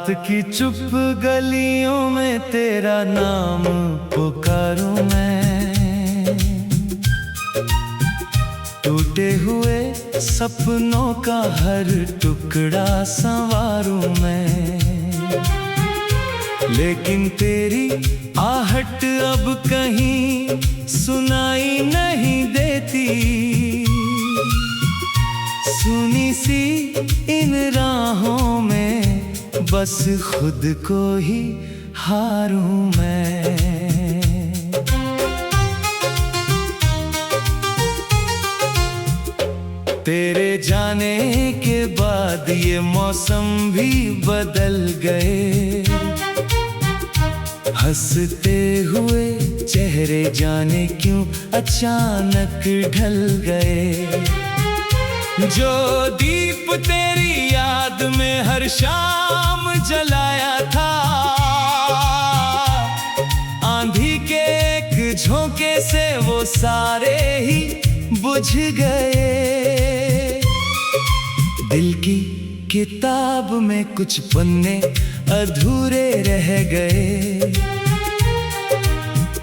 रात की चुप गलियों में तेरा नाम पुकारूं मैं, टूटे हुए सपनों का हर टुकड़ा संवारूं मैं। लेकिन तेरी आहट अब कहीं सुनाई नहीं देती, सुनी सी इन राहों में बस खुद को ही हारूं मैं। तेरे जाने के बाद ये मौसम भी बदल गए, हंसते हुए चेहरे जाने क्यों अचानक ढल गए। जो दीप तेरी याद में हर शाम जलाया था, आंधी के एक झोंके से वो सारे ही बुझ गए। दिल की किताब में कुछ पन्ने अधूरे रह गए,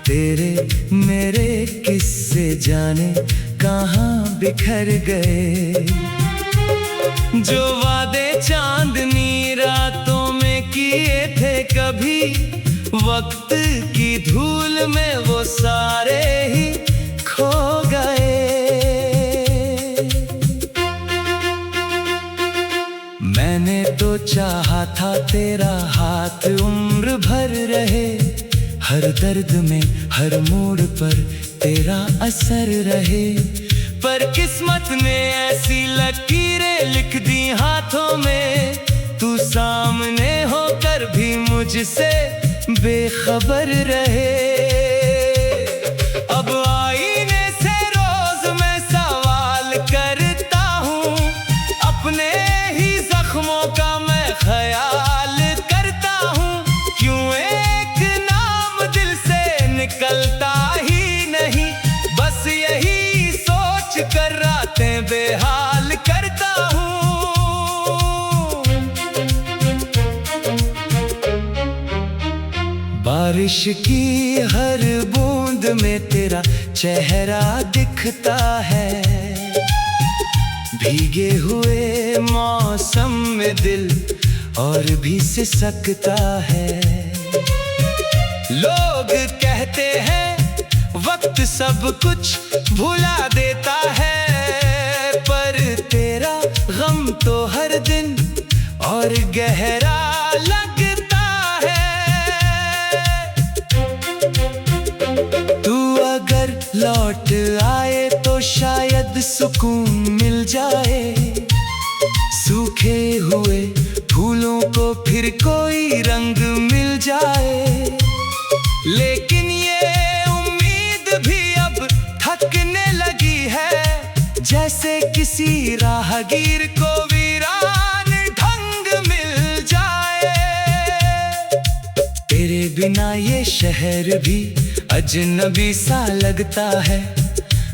तेरे मेरे किस्से जाने कहाँ बिखर गए। जो वादे चांदनी रातों में किए थे कभी, वक्त की धूल में वो सारे ही खो गए। मैंने तो चाहा था तेरा हाथ उम्र भर रहे, हर दर्द में हर मोड़ पर तेरा असर रहे। पर किस्मत ने ऐसी लकीरें लिख दी हाथों में, तू सामने होकर भी मुझसे बेखबर रहे। अब आईने से रोज मैं सवाल करता हूँ, अपने ही जख्मों का मैं ख्याल करता हूँ। क्यों एक नाम दिल से निकलता ही नहीं, बस यही सोच कर रातें बेहाल करता हूँ। बारिश की हर बूंद में तेरा चेहरा दिखता है, भीगे हुए मौसम में दिल और भी सिसकता है। लोग कहते हैं वक्त सब कुछ भुला देता है, पर तेरा गम तो हर दिन और गहरा लगता है। तू अगर लौट आए तो शायद सुकून मिल जाए, सूखे हुए फूलों को फिर कोई रंग मिल जाए। लेकिन ये उम्मीद भी अब थकने लगी है, जैसे किसी राहगीर को वीरान ढंग मिल जाए। तेरे बिना ये शहर भी अजनबी सा लगता है,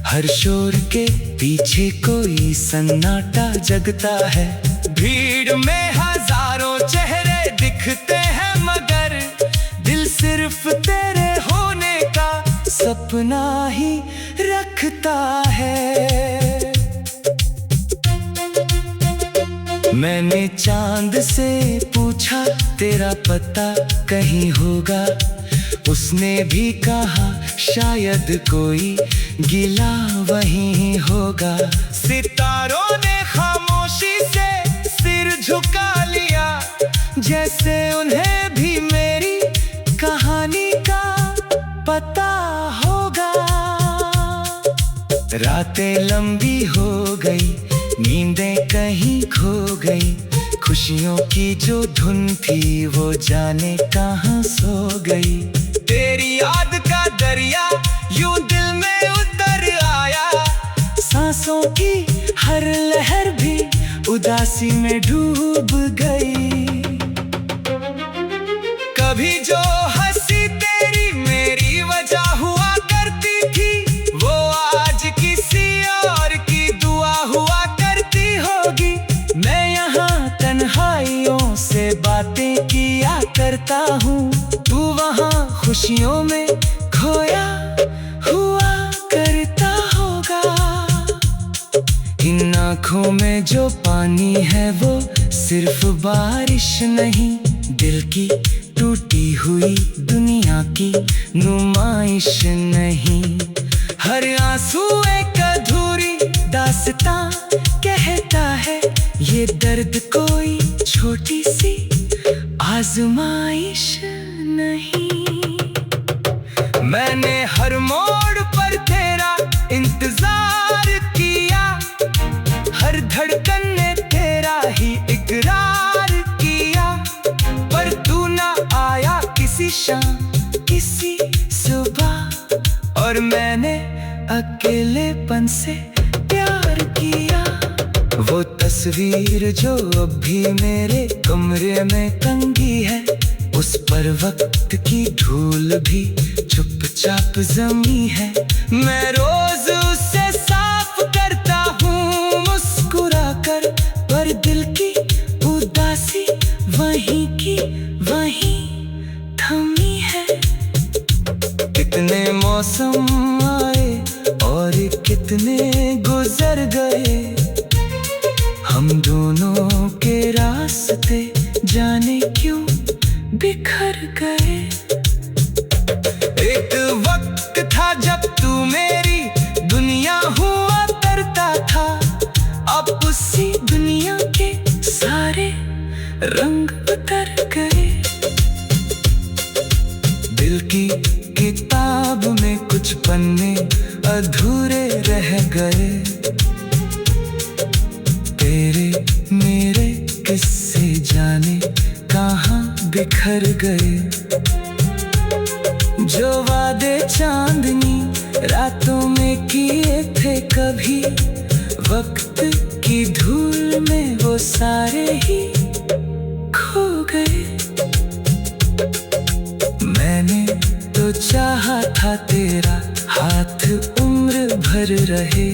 हर शोर के पीछे कोई सन्नाटा जगता है। भीड़ में हजारों चेहरे दिखते हैं, मगर दिल सिर्फ तेरे होने का सपना ही रखता है। मैंने चांद से पूछा तेरा पता कहीं होगा, उसने भी कहा शायद कोई गिला वहीं होगा। सितारों ने खामोशी से सिर झुका लिया, जैसे उन्हें भी मेरी कहानी का पता होगा। रातें लंबी हो गई, नींदें कहीं खो गई, खुशियों की जो धुन थी वो जाने कहाँ सो गई। तेरी याद का दरिया यूं दिल में उतर आया, सांसों की हर लहर भी उदासी में डूब गई। कभी जो हंसी तेरी मेरी वजह हुआ करती थी, वो आज किसी और की दुआ हुआ करती होगी। मैं यहाँ तन्हाइयों से बातें की आँखों में जो पानी है वो सिर्फ बारिश नहीं, दिल की टूटी हुई दुनिया की नुमाइश नहीं। हर आंसू एक अधूरी दास्तां कहता है, ये दर्द कोई छोटी सी आजमाइश नहीं। मैंने हर मोड़ पर तेरा इंतजार किया, हर धड़कन ने तेरा ही इकरार किया, पर तू ना आया किसी शाम किसी सुबह, और मैंने अकेलेपन से प्यार किया। वो तस्वीर जो अब भी मेरे कमरे में टंगी है, उस पर वक्त की धूल भी चुपचाप जमी है। मैं रोज उसे साफ करता हूँ मुस्कुराकर, पर दिल की उदासी वहीं की वहीं थमी है। कितने मौसम आए और कितने गुजर गए, हम दोनों के रास्ते जाने क्यों बिखर गए। एक वक्त था जब तू मेरी दुनिया हुआ करता था, अब उसी दुनिया के सारे रंग उतर गए। दिल की किताब में कुछ पन्ने अधूरे रह गए, तेरे मेरे किस्से जाने कहाँ बिखर गए। जो वादे चांदनी रातों में किए थे कभी, वक्त की धूल में वो सारे ही खो गए। मैंने तो चाहा था तेरा हाथ उम्र भर रहे,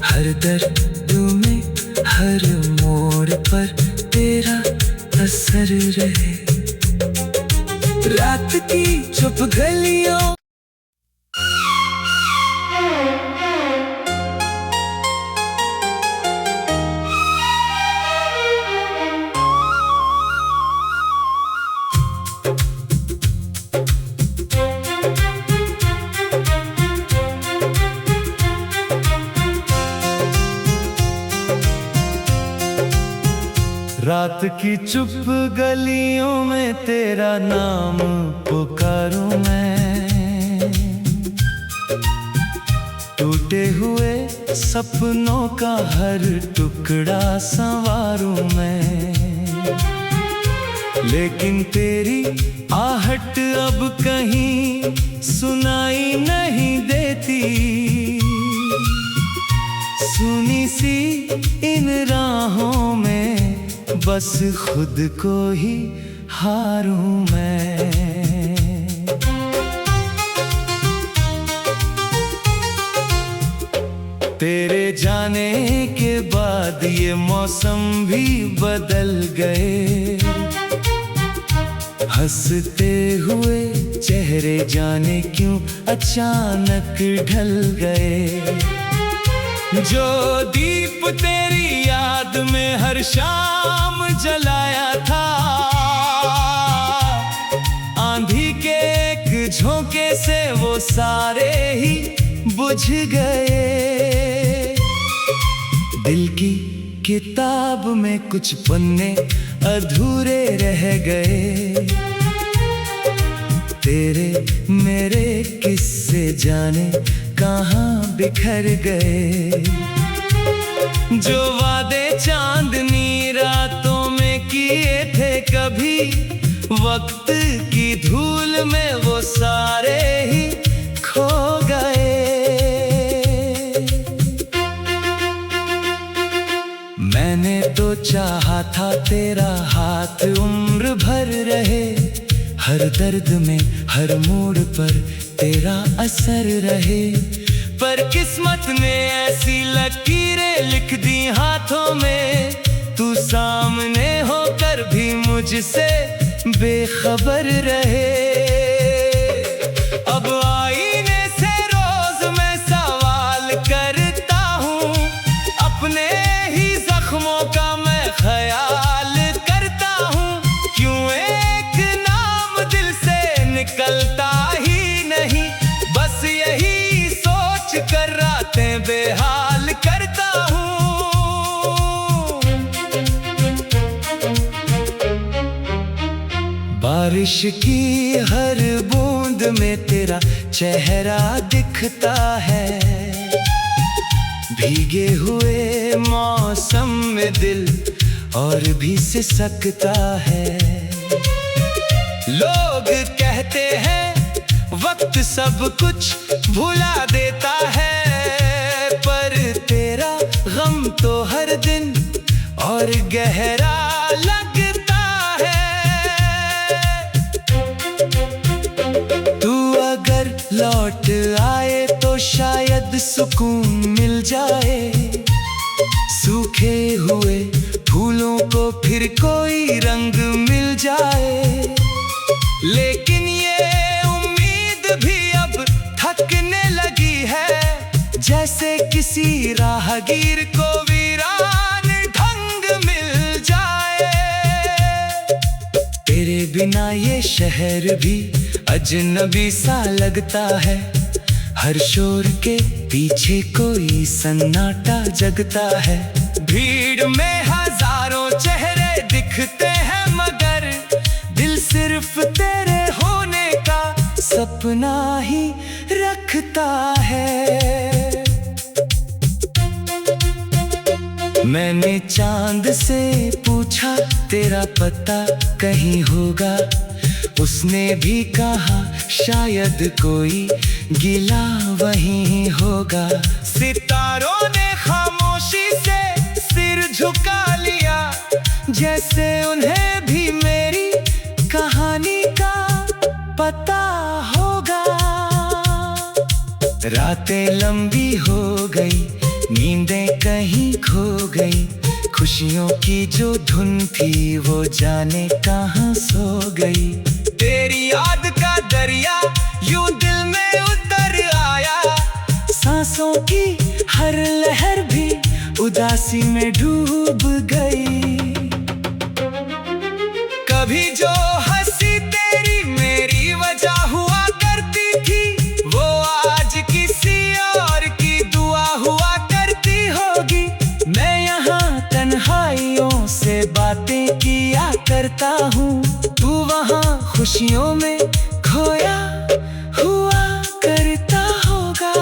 हर दर्द में हर मोड़ पर तेरा असर रहे। रात की चुप गलियों रात की चुप गलियों में तेरा नाम पुकारूं मैं, टूटे हुए सपनों का हर टुकड़ा संवारूं मैं। लेकिन तेरी आहट अब कहीं सुनाई नहीं देती, सुनी सी इन राहों में बस खुद को ही हारूं मैं। तेरे जाने के बाद ये मौसम भी बदल गए, हंसते हुए चेहरे जाने क्यों अचानक ढल गए। जो दीप तेरी याद में हर शाम जलाया था, आंधी के एक झोंके से वो सारे ही बुझ गए। दिल की किताब में कुछ पन्ने अधूरे रह गए, तेरे मेरे किस्से जाने कहाँ बिखर गए। जो वादे चांदनी रातों में किए थे कभी, वक्त की धूल में वो सारे ही खो गए। मैंने तो चाहा था तेरा हाथ उम्र भर रहे, हर दर्द में हर मोड़ पर तेरा असर रहे। पर किस्मत ने ऐसी लकीरें लिख दी हाथों में, तू सामने होकर भी मुझसे बेखबर रहे। अब आईने से रोज मैं सवाल करता हूँ, बारिश की हर बूंद में तेरा चेहरा दिखता है। भीगे हुए मौसम में दिल और भी सिसकता है। लोग कहते हैं वक्त सब कुछ भुला देता है, पर तेरा गम तो हर दिन और गहरा लगता है। तू अगर लौट आए तो शायद सुकून मिल जाए। सूखे हुए फूलों को फिर कोई रंग मिल जाए। लेकिन ये उम्मीद भी अब थकने लगी है, जैसे किसी राहगीर को वीरान ढंग मिल जाए। तेरे बिना ये शहर भी अजनबी सा लगता है। हर शोर के पीछे कोई सन्नाटा जगता है। भीड़ में हजारों चेहरे दिखते हैं, मगर दिल सिर्फ तेरे होने का सपना ही रखता है। मैंने चांद से पूछा तेरा पता कहीं होगा। उसने भी कहा शायद कोई गिला वहीं होगा। सितारों ने खामोशी से सिर झुका लिया, जैसे उन्हें भी मेरी कहानी का पता होगा। रातें लंबी हो गई, नींदें कहीं खो गई। खुशियों की जो धुन थी वो जाने कहाँ सो गई। तेरी याद का दरिया यूं दिल में उतर आया। सांसों की हर लहर भी उदासी में डूब गई। कभी जो हंसी तेरी मेरी वजह हुआ करती थी, वो आज किसी और की दुआ हुआ करती होगी। मैं यहाँ तन्हाइयों से बातें किया करता हूँ, तू वहाँ खुशियों में खोया हुआ करता होगा।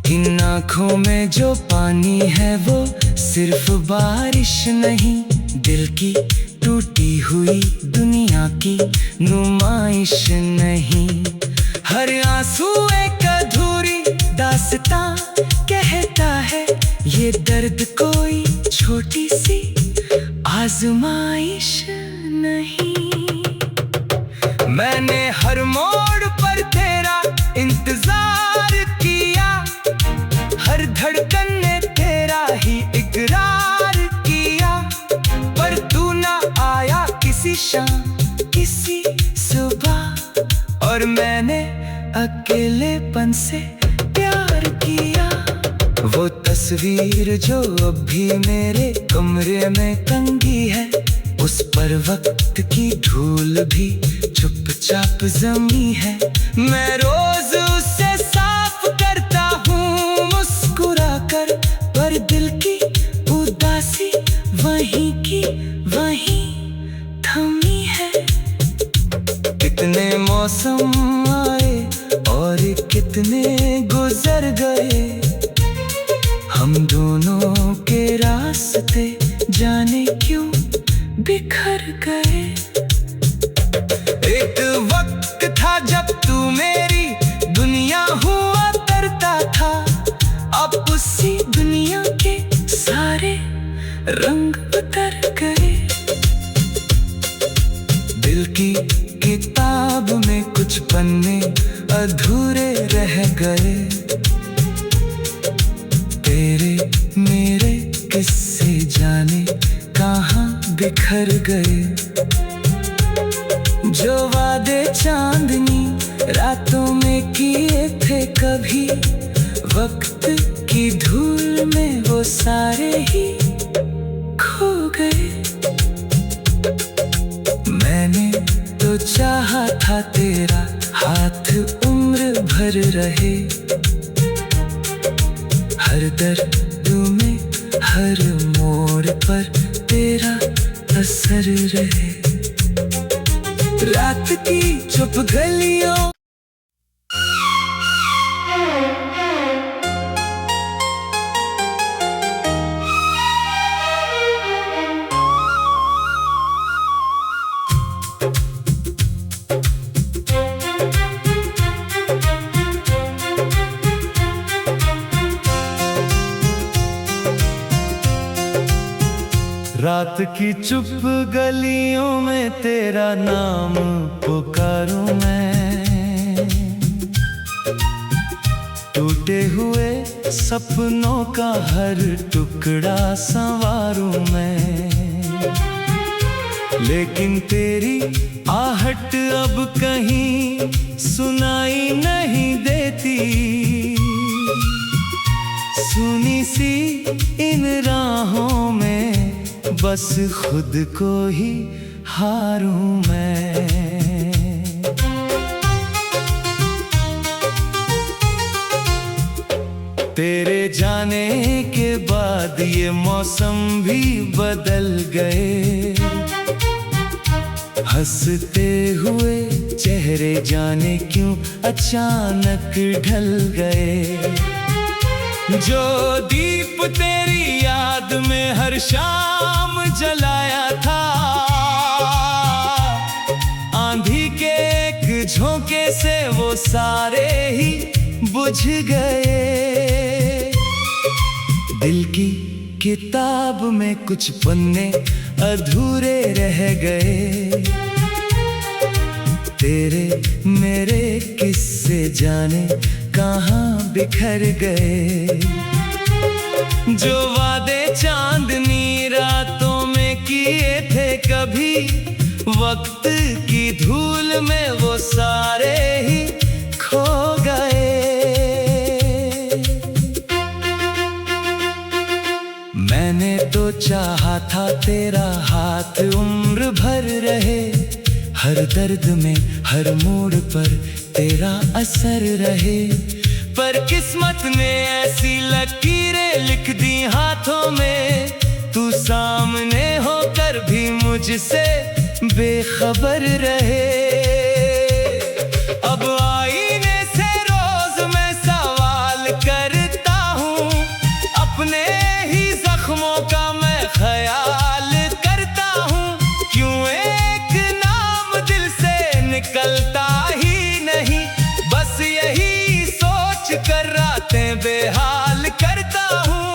इन आँखों में जो पानी है वो सिर्फ बारिश नहीं, दिल की टूटी हुई दुनिया की नुमाइश नहीं। हर आंसू एक अधूरी दास्तां कहता है, ये दर्द कोई छोटी सी आजमाइश नहीं। मैंने हर मोड़ पर तेरा इंतजार किया। हर धड़कन ने तेरा ही इकरार किया, पर तू ना आया किसी शाम किसी सुबह। और मैंने अकेलेपन से प्यार किया। वो तस्वीर जो अब भी मेरे कमरे में टंगी है, उस पर वक्त की धूल भी चुपचाप जमी है। मैं रोज उससे साफ करता हूँ मुस्कुराकर, पर दिल की उदासी वहीं की वहीं थमी है। कितने मौसम आए और कितने गुजर गए, हम दोनों के रास्ते जाने क्यों बिखर गए। एक वक्त था जब तू मेरी दुनिया हुआ करता था, अब उसी दुनिया के सारे रंग उतर गए। दिल की किताब में कुछ पन्ने अधूरे रह गए। तेरे मेरे किस्से जाने कहाँ बिखर गए। जो वादे चांदनी रातों में किए थे कभी, वक्त की धूल में वो सारे ही खो गए। मैंने तो चाहा था तेरा हाथ उम्र भर रहे, हर दर्द में हर मोड़ पर तेरा असर रहे। रात की चुप गलियों रात की चुप गलियों में तेरा नाम पुकारूं मैं, टूटे हुए सपनों का हर टुकड़ा संवारूं मैं। लेकिन तेरी आहट अब कहीं सुनाई नहीं देती, सुनी सी इन राहों में बस खुद को ही हारूं मैं। तेरे जाने के बाद ये मौसम भी बदल गए, हंसते हुए चेहरे जाने क्यों अचानक ढल गए। जो दीप तेरी याद में हर शाम जलाया था, आंधी के एक झोंके से वो सारे ही बुझ गए। दिल की किताब में कुछ पन्ने अधूरे रह गए, तेरे मेरे किस्से जाने कहाँ बिखर गए। जो वादे चांदनी रातों में किए थे कभी, वक्त की धूल में वो सारे ही खो गए। मैंने तो चाहा था तेरा हाथ उम्र भर रहे, हर दर्द में हर मोड़ पर तेरा असर रहे। पर किस्मत ने ऐसी लकीरें लिख दी हाथों में, तू सामने होकर भी मुझसे बेखबर रहे। अब आईने से रोज मैं सवाल करता हूँ, अपने ही जख्मों का मैं ख्याल करता हूँ। क्यों एक नाम दिल से निकलता ही नहीं, बस यही सोच कर रातें बेहाल करता हूँ।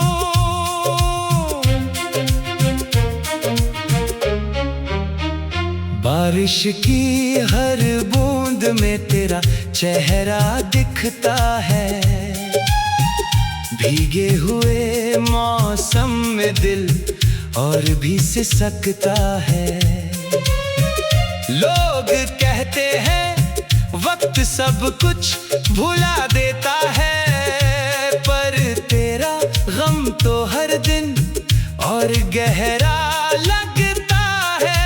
बारिश की हर बूंद में तेरा चेहरा दिखता है, भीगे हुए मौसम में दिल और भी सिसकता है। लोग कहते हैं वक्त सब कुछ भुला देता है, पर तेरा गम तो हर दिन और गहरा लगता है।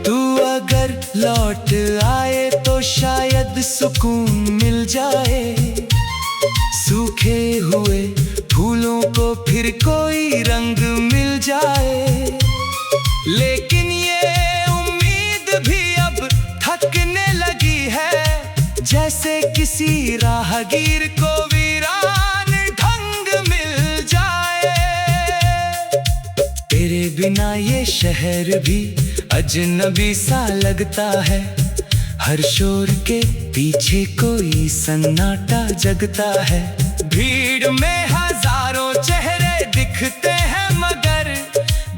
तू अगर लौट आए तो शायद सुकून मिल जाए, सूखे हुए फूलों को फिर कोई रंग मिल जाए। लेकिन ये उम्मीद भी अब थकने लगी है, जैसे किसी राहगीर को वीरान ढंग मिल जाए। तेरे बिना ये शहर भी अजनबी सा लगता है, हर शोर के पीछे कोई सन्नाटा जगता है। भीड़ में हजारों चेहरे दिखते हैं, मगर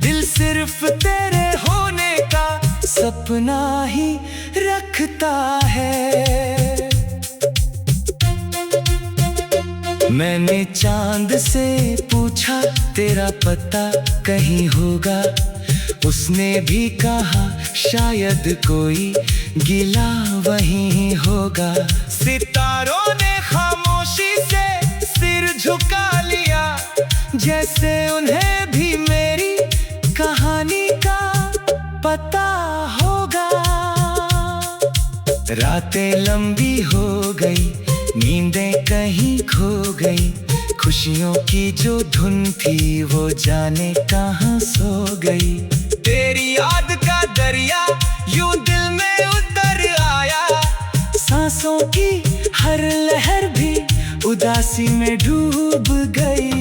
दिल सिर्फ तेरे होने का सपना ही रखता है। मैंने चांद से पूछा तेरा पता कहीं होगा, उसने भी कहा शायद कोई गिला वहीं होगा। सितारों ने खामोशी से सिर झुका लिया, जैसे उन्हें भी मेरी कहानी का पता होगा। रातें लंबी हो गई, नींदें कहीं खो गई, खुशियों की जो धुन थी वो जाने कहाँ सो गई। तेरी याद का दरिया यूं दिल में उतर आया। सांसों की हर लहर भी उदासी में डूब गई।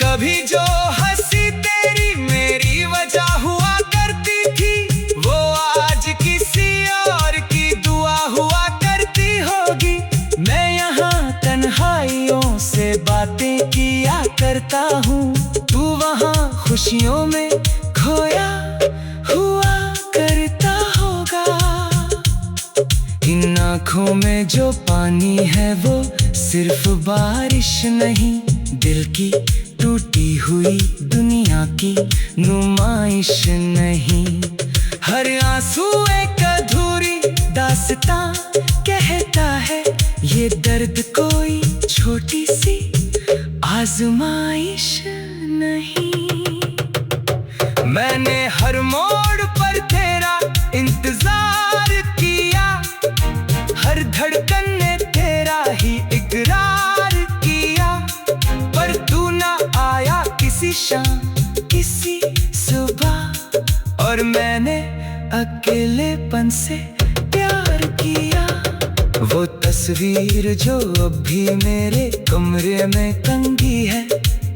कभी जो हंसी तेरी मेरी वजह हुआ करती थी, वो आज किसी और की दुआ हुआ करती होगी। मैं यहाँ तन्हाइयों से बातें किया करता हूँ, तू वहाँ खुशियों में खोया हुआ करता होगा। इन आँखों में जो पानी है वो सिर्फ बारिश नहीं, दिल की टूटी हुई दुनिया की नुमाइश नहीं। हर आंसू एक अधूरी दास्तां कहता है, ये दर्द कोई छोटी सी आजमाइश नहीं। मैंने हर मोड़ पर तेरा इंतजार किया, हर धड़कन ने तेरा ही इकरार किया, पर तू ना आया किसी शाम किसी सुबह, और मैंने अकेलेपन से प्यार किया। वो तस्वीर जो अब भी मेरे कमरे में टंगी है,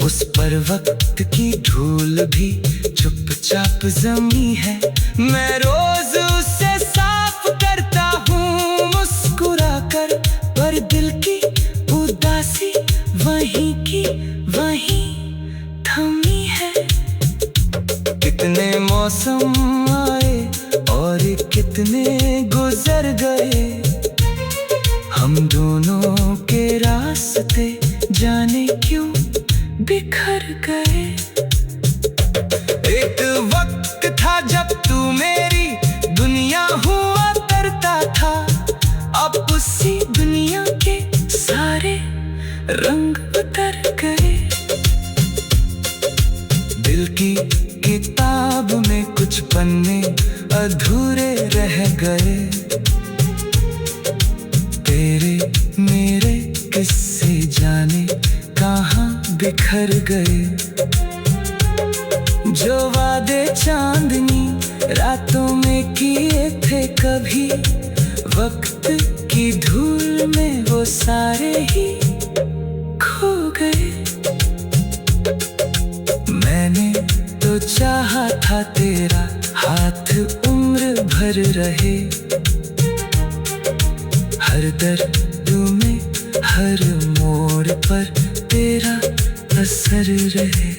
उस पर वक्त की धूल भी चुपचाप जमी है। मैं रोज उसे साफ करता हूँ मुस्कुरा कर, पर दिल की उदासी वहीं की वहीं थमी है। कितने मौसम आए और कितने गुजर गए, हम दोनों के रास्ते जाने क्यों बिखर गए। एक वक्त था जब तू मेरी दुनिया हुआ करता था, अब उसी दुनिया के सारे रंग उतर गए। दिल की किताब में कुछ पन्ने अधूरे रह गए, तेरे मेरे किस्से जाने कहाँ बिखर गए। जो वादे चांदनी रातों में किए थे कभी, वक्त की धूल में वो सारे ही खो गए। मैंने तो चाहा था तेरा हाथ उम्र भर रहे, हर दर्द में हर मोड़ पर तेरा असर रहे।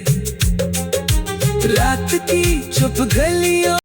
रात की चुप गलियों